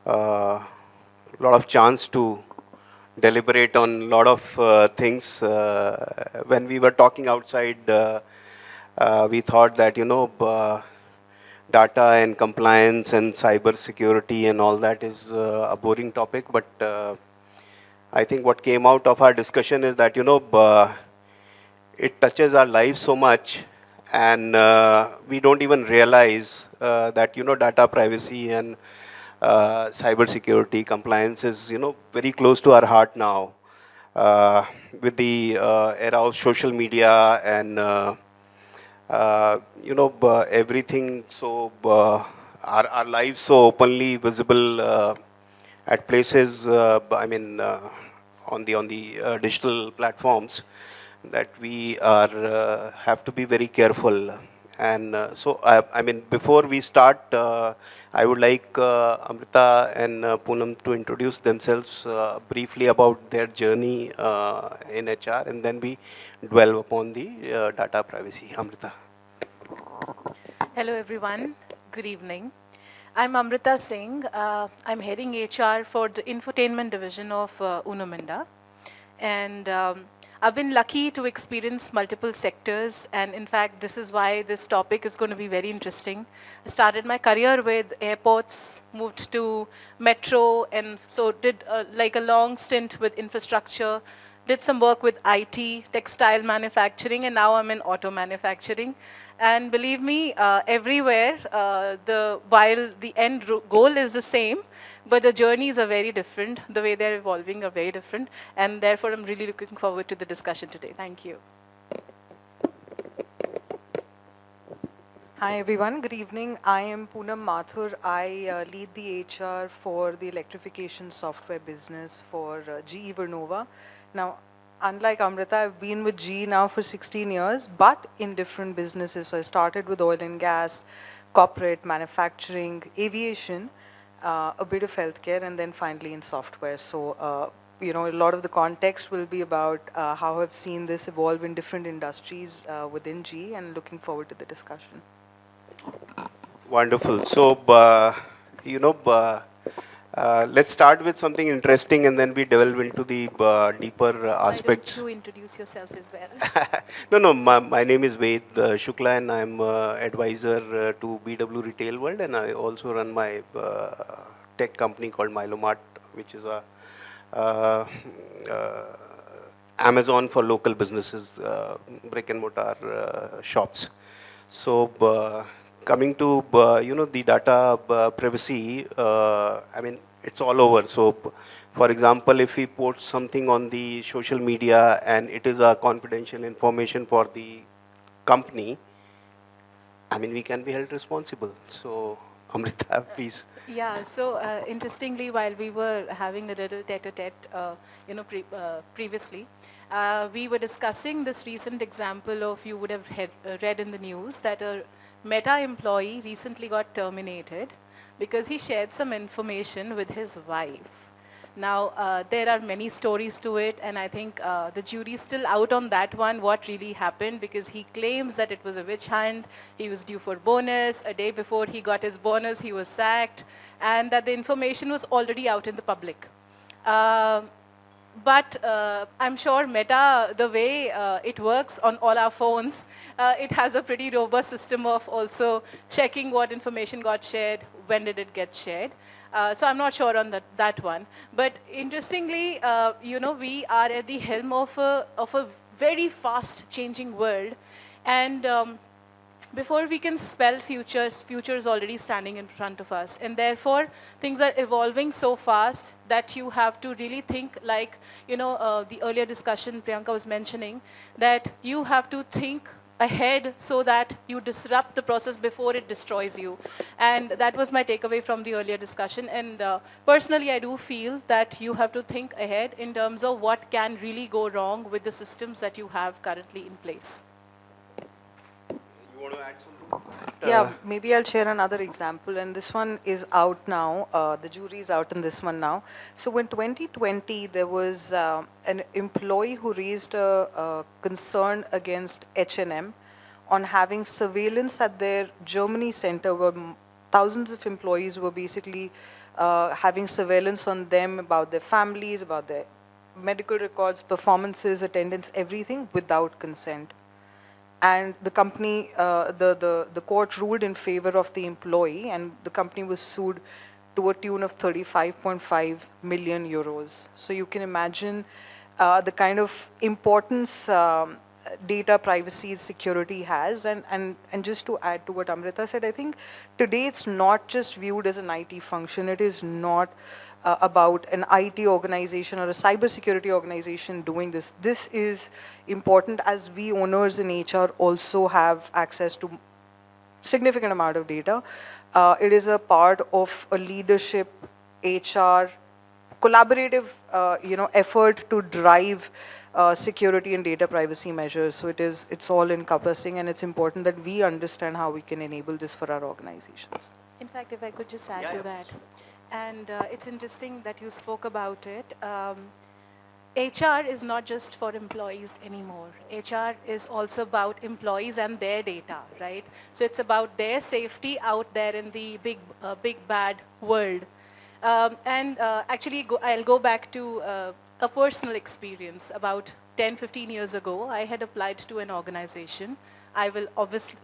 lot of chance to deliberate on a lot of things. When we were talking outside, we thought that, data and compliance and cyber security and all that is a boring topic. But I think what came out of our discussion is that, it touches our lives so much, and we don't even realize that, data privacy and cyber security compliance is, very close to our heart now, uh, with the era of social media and everything. So our lives so openly visible at places. On the digital platforms, that we are have to be very careful. And before we start, I would like Amrita and Poonam to introduce themselves briefly about their journey in HR, and then we dwell upon the data privacy. Amrita. Hello, everyone. Good evening. I'm Amrita Singh. I'm heading HR for the infotainment division of Minda. And I've been lucky to experience multiple sectors. And in fact, this is why this topic is going to be very interesting. I started my career with airports, moved to metro, and so did like a long stint with infrastructure, did some work with IT, textile manufacturing, and now I'm in auto manufacturing. And believe me, everywhere, while the end goal is the same, but the journeys are very different. The way they're evolving are very different. And therefore, I'm really looking forward to the discussion today. Thank you. Hi everyone, good evening. I am Poonam Mathur. I lead the HR for the electrification software business for GE Vernova. Now, unlike Amrita, I've been with GE now for 16 years, but in different businesses. So I started with oil and gas, corporate, manufacturing, aviation, a bit of healthcare, and then finally in software. So, a lot of the context will be about how I've seen this evolve in different industries within GE, and looking forward to the discussion. Wonderful. So, let's start with something interesting, and then we delve into the deeper aspects. Why don't you introduce yourself as well? No. My name is Shukla, and I'm advisor to BW Retail World, and I also run my tech company called Mylomart, which is a uh, uh, Amazon for local businesses, brick and mortar shops. So, coming to the data privacy, it's all over. So, for example, if we post something on the social media and it is a confidential information for the company, we can be held responsible. So, Amrita, please. Yeah, so interestingly, while we were having a little tete-a-tete, previously, we were discussing this recent example of, you would have read in the news that a Meta employee recently got terminated because he shared some information with his wife. Now, there are many stories to it, and I think the jury's still out on that one, what really happened, because he claims that it was a witch hunt, he was due for bonus, a day before he got his bonus, he was sacked, and that the information was already out in the public. But I'm sure Meta, the way it works on all our phones, it has a pretty robust system of also checking what information got shared, when did it get shared. So I'm not sure on that one. But interestingly, we are at the helm of a very fast changing world. And before we can spell future is already standing in front of us. And therefore, things are evolving so fast that you have to really think like, the earlier discussion Priyanka was mentioning, that you have to think ahead so that you disrupt the process before it destroys you. And that was my takeaway from the earlier discussion. And personally, I do feel that you have to think ahead in terms of what can really go wrong with the systems that you have currently in place. You want to add something? Yeah, maybe I'll share another example, and this one is out now. The jury is out in this one now. So in 2020, there was an employee who raised a concern against H&M on having surveillance at their Germany center, where thousands of employees were basically having surveillance on them about their families, about their medical records, performances, attendance, everything without consent. And the company, the court ruled in favor of the employee, and the company was sued to a tune of 35.5 million euros. So you can imagine the kind of importance data privacy security has. And just to add to what Amrita said, I think today it's not just viewed as an IT function. It is not about an IT organization or a cybersecurity organization doing this. This is important, as we owners in HR also have access to significant amount of data. It is a part of a leadership, HR, collaborative, effort to drive security and data privacy measures. So it's all encompassing, and it's important that we understand how we can enable this for our organizations. In fact, if I could just add to that, and it's interesting that you spoke about it. HR is not just for employees anymore. HR is also about employees and their data, right? So it's about their safety out there in the big bad world. Actually, I'll go back to a personal experience. About 10, 15 years ago, I had applied to an organization. I will,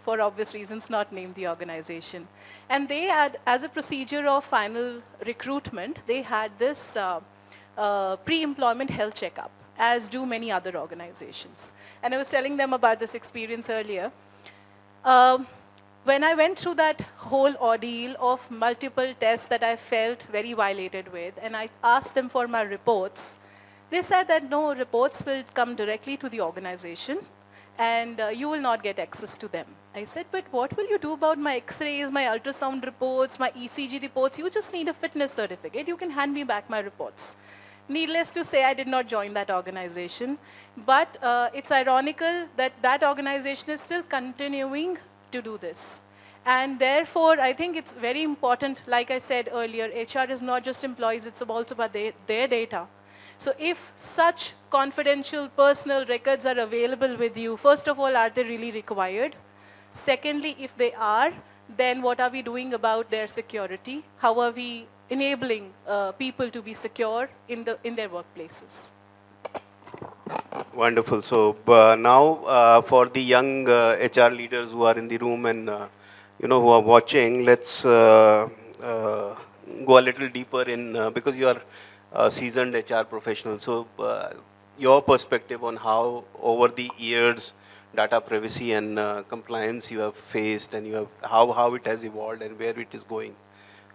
for obvious reasons, not name the organization. And they had, as a procedure of final recruitment, they had this pre-employment health checkup, as do many other organizations. And I was telling them about this experience earlier. When I went through that whole ordeal of multiple tests that I felt very violated with, and I asked them for my reports, they said that no, reports will come directly to the organization, and you will not get access to them. I said, but what will you do about my x-rays, my ultrasound reports, my ECG reports? You just need a fitness certificate. You can hand me back my reports. Needless to say, I did not join that organization. But it's ironical that that organization is still continuing to do this. And therefore, I think it's very important, like I said earlier, HR is not just employees, it's also about their data. So if such confidential personal records are available with you, first of all, are they really required? Secondly, if they are, then what are we doing about their security? How are we enabling people to be secure in their workplaces? Wonderful. So now for the young HR leaders who are in the room and who are watching, let's go a little deeper in because you are a seasoned HR professional. So your perspective on how over the years data privacy and compliance you have faced, and you have how it has evolved and where it is going.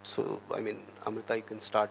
So I mean, Amrita, you can start.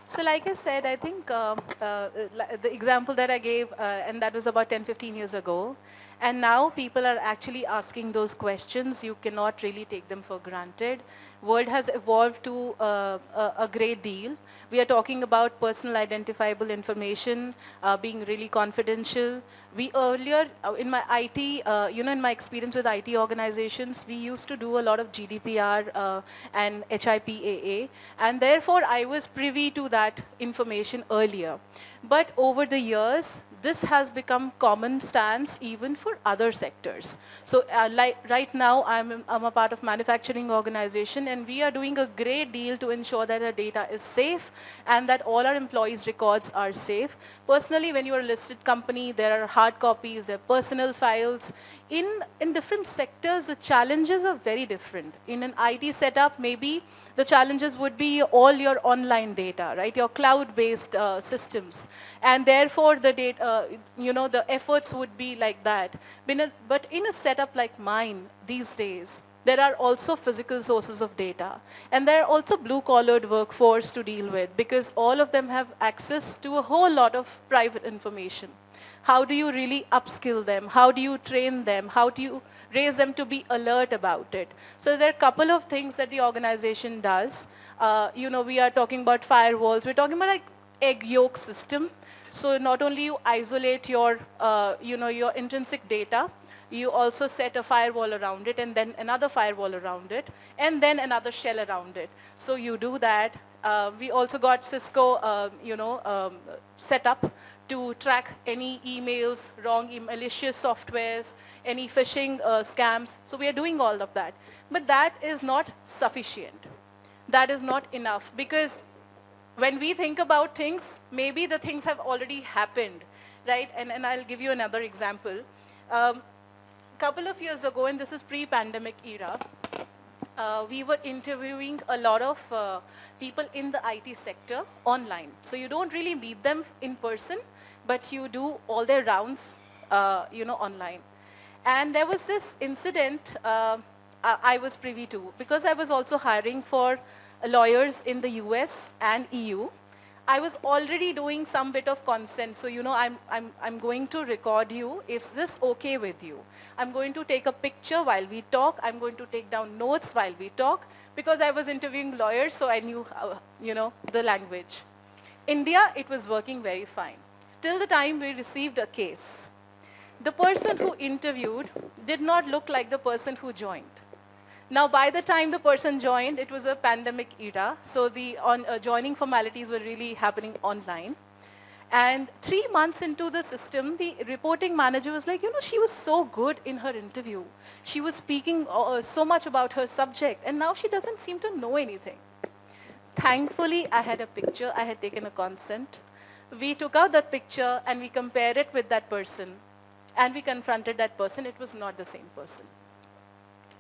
So like I said, I think the example that I gave, and that was about 10, 15 years ago, and now people are actually asking those questions. You cannot really take them for granted. World has evolved to a great deal. We are talking about personal identifiable information being really confidential. We earlier, in my IT, in my experience with IT organizations, we used to do a lot of GDPR and HIPAA, and therefore I was privy to that information earlier. But over the years, this has become common stance even for other sectors. So like right now, I'm a part of manufacturing organization, and we are doing a great deal to ensure that our data is safe and that all our employees' records are safe. Personally, when you're a listed company, there are hard copies, there are personal files. In different sectors, the challenges are very different. In an IT setup, maybe the challenges would be all your online data, right? Your cloud-based systems. And therefore, the data, the efforts would be like that. But in a setup like mine these days, there are also physical sources of data. And there are also blue-collared workforce to deal with, because all of them have access to a whole lot of private information. How do you really upskill them? How do you train them? How do you raise them to be alert about it? So there are a couple of things that the organization does. We are talking about firewalls. We're talking about like egg yolk system. So not only you isolate your, your intrinsic data, you also set a firewall around it, and then another firewall around it, and then another shell around it. So you do that. We also got Cisco, set up to track any emails, malicious softwares, any phishing scams. So we are doing all of that. But that is not sufficient. that is not enough, because when we think about things, maybe the things have already happened, right? And I'll give you another example. Couple of years ago, and this is pre-pandemic era, we were interviewing a lot of people in the IT sector online. So you don't really meet them in person, but you do all their rounds, online. And there was this incident I was privy to, because I was also hiring for lawyers in the US and EU. I was already doing some bit of consent. So, I'm going to record you. Is this okay with you? I'm going to take a picture while we talk. I'm going to take down notes while we talk, because I was interviewing lawyers, so I knew, the language. India, it was working very fine. Till the time we received a case. The person who interviewed did not look like the person who joined. Now, by the time the person joined, it was a pandemic era, so the joining formalities were really happening online. And 3 months into the system, the reporting manager was like, she was so good in her interview. She was speaking so much about her subject, and now she doesn't seem to know anything. Thankfully, I had a picture. I had taken a consent. We took out that picture, and we compared it with that person, and we confronted that person. It was not the same person.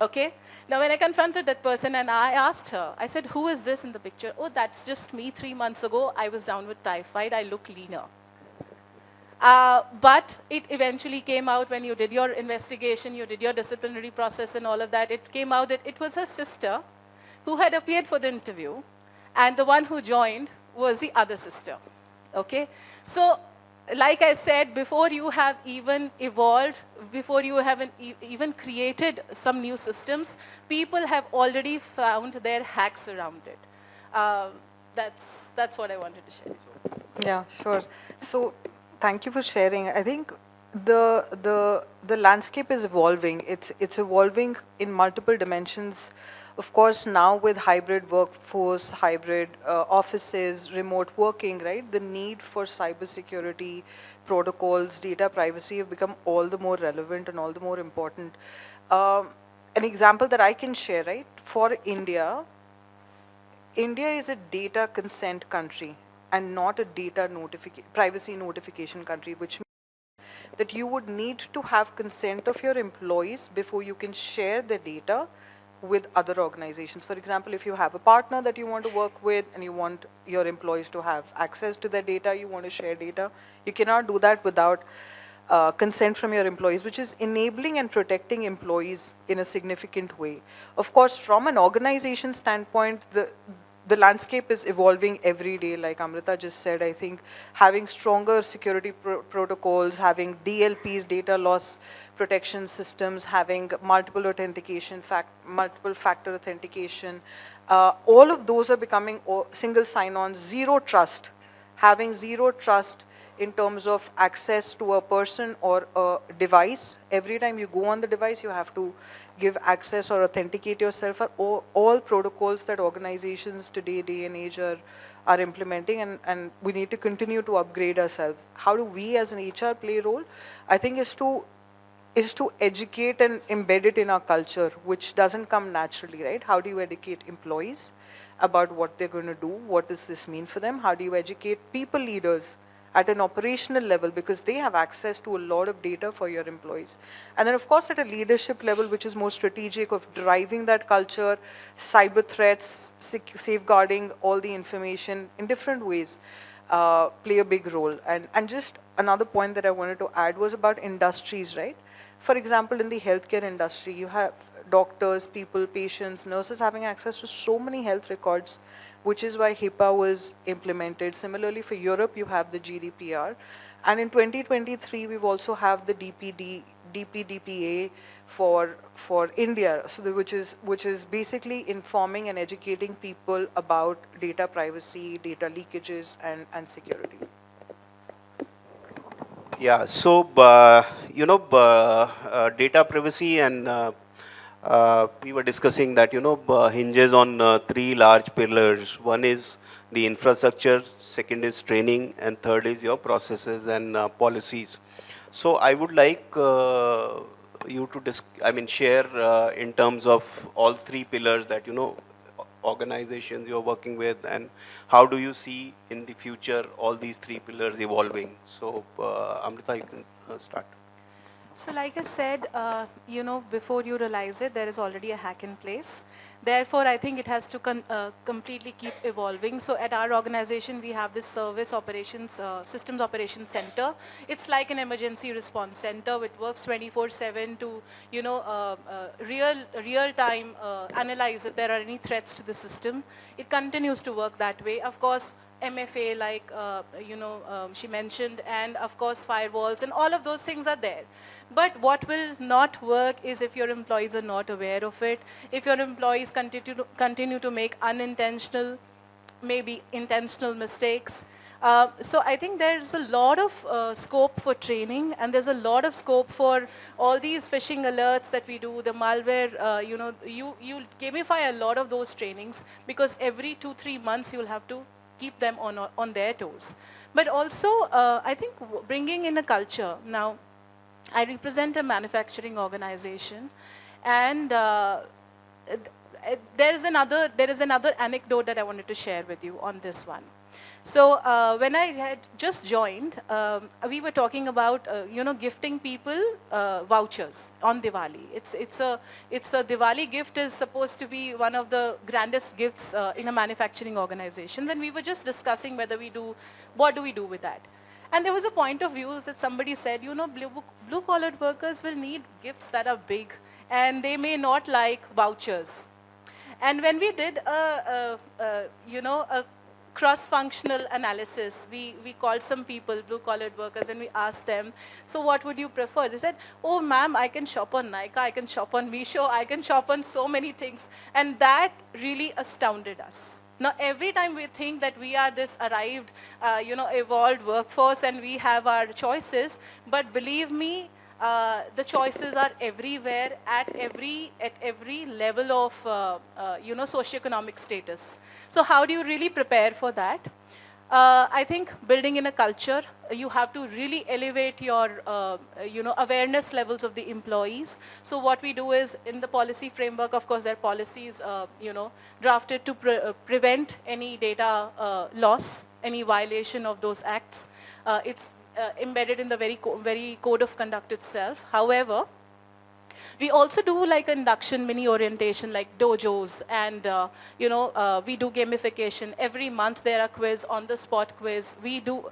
Okay? Now, when I confronted that person and I asked her, I said, who is this in the picture? Oh, that's just me 3 months ago. I was down with typhoid. I look leaner. But it eventually came out when you did your investigation, you did your disciplinary process and all of that. It came out that it was her sister who had appeared for the interview, and the one who joined was the other sister. Okay? So, like I said, before you have even evolved, before you have even created some new systems, people have already found their hacks around it. That's what I wanted to share. Yeah, sure. So, thank you for sharing. I think the landscape is evolving. It's evolving in multiple dimensions. Of course, now with hybrid workforce, hybrid offices, remote working, right? The need for cybersecurity protocols, data privacy have become all the more relevant and all the more important. An example that I can share, right? For India, India is a data consent country and not a data privacy notification country, which means that you would need to have consent of your employees before you can share the data with other organizations. For example, if you have a partner that you want to work with and you want your employees to have access to their data, you want to share data, you cannot do that without consent from your employees, which is enabling and protecting employees in a significant way. Of course, from an organization standpoint, the landscape is evolving every day. Like Amrita just said, I think having stronger security protocols, having DLPs, data loss protection systems, having multiple authentication, multiple factor authentication, all of those are becoming single sign-on, zero trust. Having zero trust in terms of access to a person or a device. Every time you go on the device, you have to give access or authenticate yourself, are all protocols that organizations today, day and age are implementing, and we need to continue to upgrade ourselves. How do we as an HR play a role? I think is to educate and embed it in our culture, which doesn't come naturally, right? How do you educate employees about what they're going to do? What does this mean for them? How do you educate people leaders at an operational level, because they have access to a lot of data for your employees? And then of course at a leadership level, which is more strategic, of driving that culture, cyber threats, safeguarding all the information in different ways, play a big role. And just another point that I wanted to add was about industries, right? For example, in the healthcare industry, you have doctors, patients, nurses having access to so many health records, which is why HIPAA was implemented. Similarly, for Europe, you have the GDPR. And in 2023, we've also have the DPDPA for India, so which is basically informing and educating people about data privacy, data leakages, and security. Yeah, so, data privacy, and we were discussing that, hinges on three large pillars. One is the infrastructure, second is training, and third is your processes and policies. So I would like you to share in terms of all three pillars that, organizations you're working with, and how do you see in the future all these three pillars evolving? So, Amrita, you can start. So like I said, before you realize it, there is already a hack in place. Therefore, I think it has to completely keep evolving. So at our organization, we have this service operations, systems operations center. It's like an emergency response center which works 24/7 to, real time analyze if there are any threats to the system. It continues to work that way. Of course, MFA, like she mentioned, and of course firewalls, and all of those things are there. But what will not work is if your employees are not aware of it, if your employees continue to make unintentional, maybe intentional mistakes. So I think there's a lot of scope for training, and there's a lot of scope for all these phishing alerts that we do, the malware, you gamify a lot of those trainings, because every 2-3 months you'll have to keep them on their toes. But also, I think bringing in a culture. Now, I represent a manufacturing organization, and there is another anecdote that I wanted to share with you on this one. So when I had just joined, we were talking about gifting people vouchers on Diwali. It's a Diwali gift is supposed to be one of the grandest gifts in a manufacturing organization, and we were just discussing what do we do with that. And there was a point of view that somebody said, blue-collar workers will need gifts that are big, and they may not like vouchers. And when we did a cross-functional analysis, we called some people, blue-collar workers, and we asked them, so what would you prefer? They said, oh, ma'am, I can shop on Nykaa, I can shop on Meesho, I can shop on so many things. And that really astounded us. Now, every time we think that we are this arrived, evolved workforce and we have our choices, but believe me, the choices are everywhere at every level of socioeconomic status. So how do you really prepare for that? I think building in a culture, you have to really elevate your awareness levels of the employees. So what we do is, in the policy framework, of course, there are policies drafted to prevent any data loss, any violation of those acts. It's embedded in the very code of conduct itself. However, we also do like induction, mini orientation, like dojos, and we do gamification. Every month there are quiz, on-the-spot quiz. We do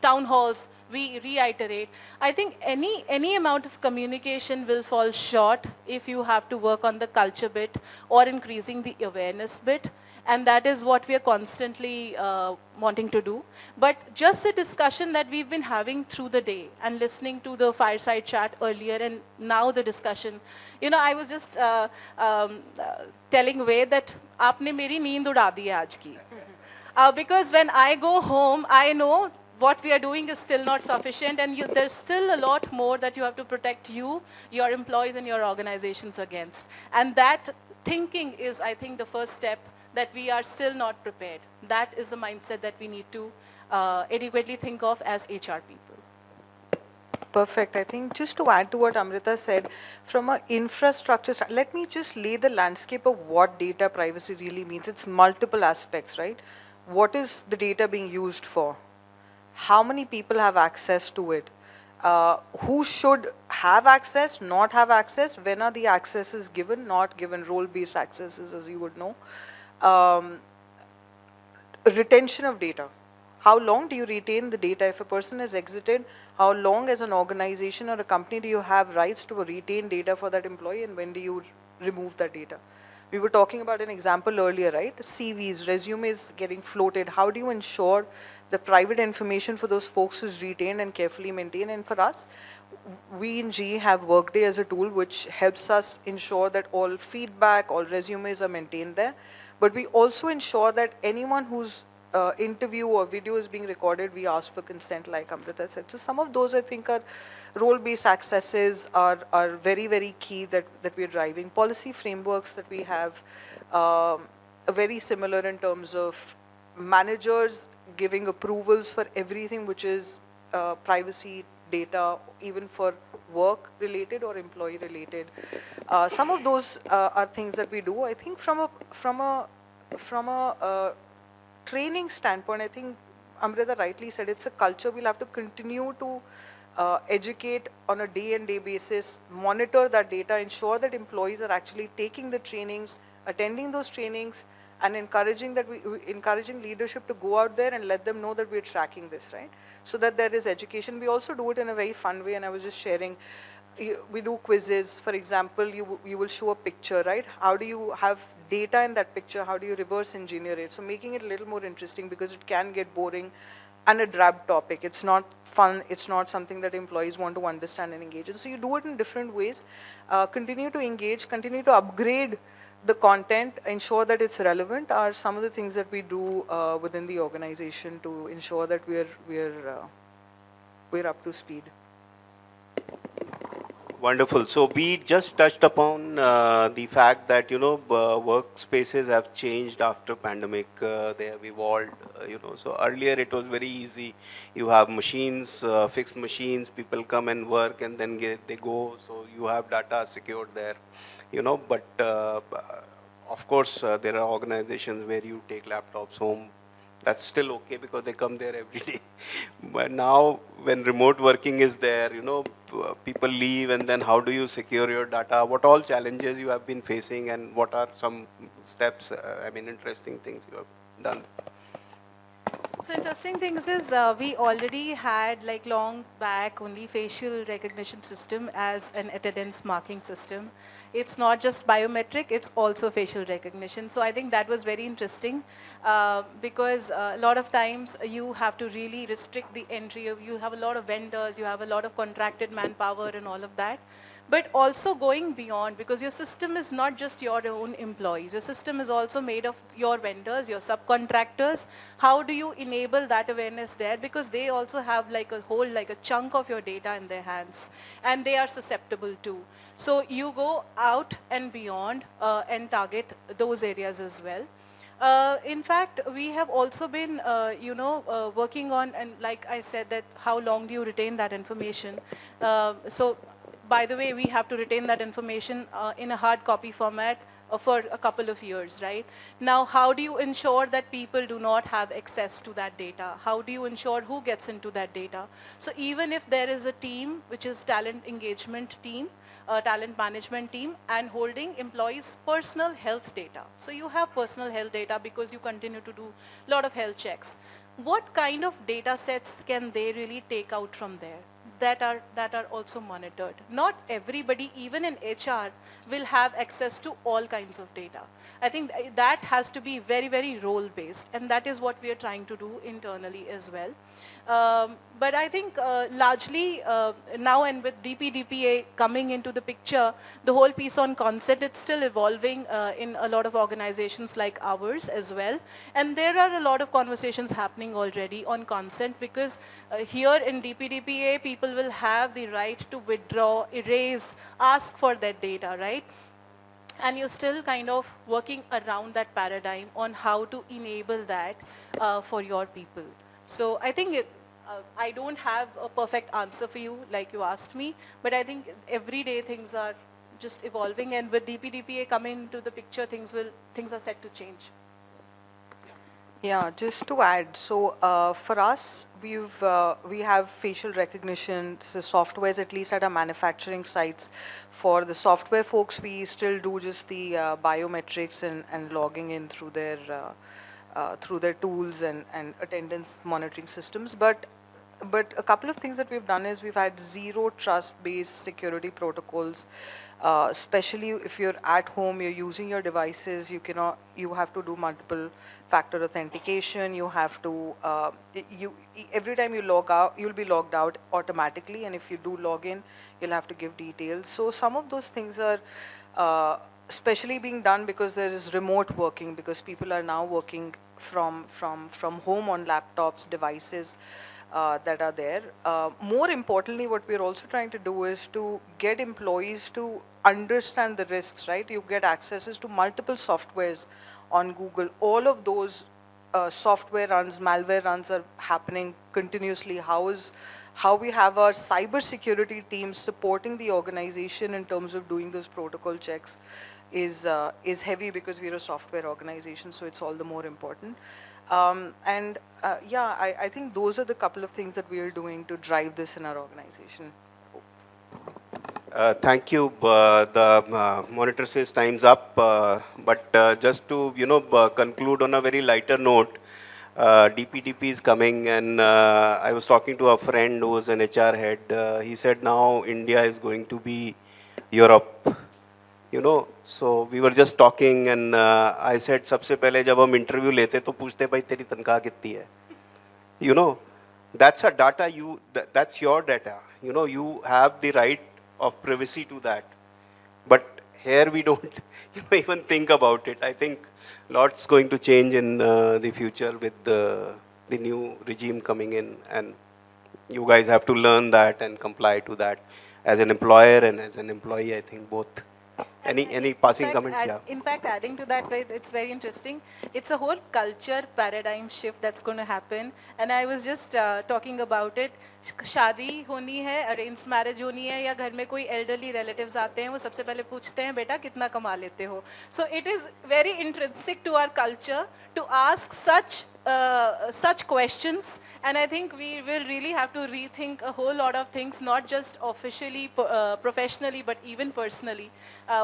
town halls. We reiterate. I think any amount of communication will fall short if you have to work on the culture bit or increasing the awareness bit. And that is what we are constantly wanting to do. But just the discussion that we've been having through the day, and listening to the fireside chat earlier, and now the discussion, I was just telling Ved that aapne meri neend uda di hai aaj ki. Because when I go home, I know what we are doing is still not sufficient, and there's still a lot more that you have to protect you, your employees, and your organizations against. And that thinking is, I think, the first step, that we are still not prepared. That is the mindset that we need to adequately think of as HR people. Perfect. I think just to add to what Amrita said, from an infrastructure, let me just lay the landscape of what data privacy really means. It's multiple aspects, right? What is the data being used for? How many people have access to it? Who should have access, not have access? When are the accesses given, not given? Role-based accesses, as you would know. Retention of data. How long do you retain the data? If a person has exited, how long as an organization or a company do you have rights to retain data for that employee, and when do you remove that data? We were talking about an example earlier, right? CVs, resumes getting floated. How do you ensure the private information for those folks is retained and carefully maintained? And for us, we in GE have Workday as a tool which helps us ensure that all feedback, all resumes are maintained there. But we also ensure that anyone whose interview or video is being recorded, we ask for consent, like Amrita said. So some of those, I think, are role-based accesses are very, very key that we are driving. Policy frameworks that we have are very similar in terms of managers giving approvals for everything which is privacy data, even for work-related or employee-related. Some of those are things that we do. I think from a from a training standpoint, I think Amrita rightly said it's a culture. We'll have to continue to educate on a day-and-day basis, monitor that data, ensure that employees are actually taking the trainings, attending those trainings, and encouraging leadership to go out there and let them know that we're tracking this, right? So that there is education. We also do it in a very fun way, and I was just sharing. We do quizzes. For example, you will show a picture, right? How do you have data in that picture? How do you reverse engineer it? So making it a little more interesting, because it can get boring and a drab topic. It's not fun. It's not something that employees want to understand and engage in. So you do it in different ways. Continue to engage, continue to upgrade the content, ensure that it's relevant, are some of the things that we do within the organization to ensure that we're up to speed. Wonderful. So we just touched upon the fact that workspaces have changed after pandemic. They have evolved. So earlier it was very easy. You have machines, fixed machines. People come and work, and then they go. So you have data secured there. But of course there are organizations where you take laptops home. That's still okay because they come there every day. But now when remote working is there, people leave, and then how do you secure your data? What all challenges you have been facing, and what are some steps, interesting things you have done? So interesting things is we already had like long back only facial recognition system as an attendance marking system. It's not just biometric, it's also facial recognition. So I think that was very interesting because a lot of times you have to really restrict the entry. You have a lot of vendors, you have a lot of contracted manpower and all of that. But also going beyond, because your system is not just your own employees. Your system is also made of your vendors, your subcontractors. How do you enable that awareness there? Because they also have like a chunk of your data in their hands, and they are susceptible too. So you go out and beyond and target those areas as well. In fact, we have also been, working on, and like I said, that how long do you retain that information? So by the way, we have to retain that information in a hard copy format for a couple of years, right? Now, how do you ensure that people do not have access to that data? How do you ensure who gets into that data? So even if there is a team, which is talent engagement team, talent management team, and holding employees' personal health data. So you have personal health data because you continue to do a lot of health checks. What kind of data sets can they really take out from there? That are also monitored. Not everybody, even in HR, will have access to all kinds of data. I think that has to be very, very role-based, and that is what we are trying to do internally as well. But I think largely now, and with DPDPA coming into the picture, the whole piece on consent, it's still evolving in a lot of organizations like ours as well. And there are a lot of conversations happening already on consent, because here in DPDPA, people will have the right to withdraw, erase, ask for that data, right? And you're still kind of working around that paradigm on how to enable that for your people. So I think I don't have a perfect answer for you like you asked me, but I think every day things are just evolving, and with DPDPA coming into the picture, things are set to change. Yeah, just to add, so for us, we have facial recognition softwares, at least at our manufacturing sites. For the software folks, we still do just the biometrics and logging in through their tools and attendance monitoring systems. But a couple of things that we've done is we've had zero trust-based security protocols. Especially if you're at home, you're using your devices, you have to do multiple factor authentication. You have to, every time you log out, you'll be logged out automatically. And if you do log in, you'll have to give details. So some of those things are especially being done because there is remote working, because people are now working from home on laptops, devices that are there. More importantly, what we're also trying to do is to get employees to understand the risks, right? You get accesses to multiple softwares on Google. All of those software runs, malware runs are happening continuously. How we have our cyber security teams supporting the organization in terms of doing those protocol checks. is heavy because we're a software organization, so it's all the more important. Yeah, I think those are the couple of things that we are doing to drive this in our organization. Thank you. The monitor says time's up, but just to conclude on a very lighter note, DPDP is coming, and I was talking to a friend who was an HR head. He said now India is going to be Europe. So we were just talking, and I said सबसे पहले जब हम interview लेते तो पूछते भाई तेरी तनख्वाह कितनी है. you know that's a data that's your data. You have the right of privacy to that, but here we don't even think about it. I think lots going to change in the future with the new regime coming in, and you guys have to learn that and comply to that as an employer and as an employee. I think both. Any passing comments? Yeah. In fact, adding to that, it's very interesting. It's a whole culture paradigm shift that's going to happen. And I was just talking about it. शादी होनी है, arranged marriage होनी है, या घर में कोई elderly relatives आते हैं, वो सबसे पहले पूछते हैं बेटा कितना कमा लेते हो. So it is very intrinsic to our culture to ask such questions, and I think we will really have to rethink a whole lot of things, not just officially, professionally, but even personally,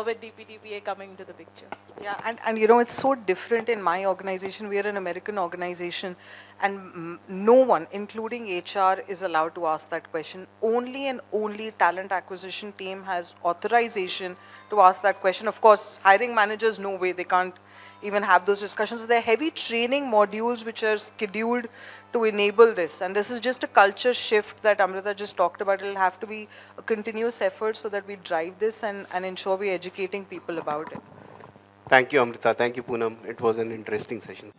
with DPDPA coming into the picture. Yeah, and it's so different in my organization. We are an American organization, and no one, including HR, is allowed to ask that question. Only and only talent acquisition team has authorization to ask that question. Of course, hiring managers, no way, they can't even have those discussions. So there are heavy training modules which are scheduled to enable this. And this is just a culture shift that Amrita just talked about. It will have to be a continuous effort so that we drive this and ensure we're educating people about it. Thank you, Amrita. Thank you, Poonam. It was an interesting session.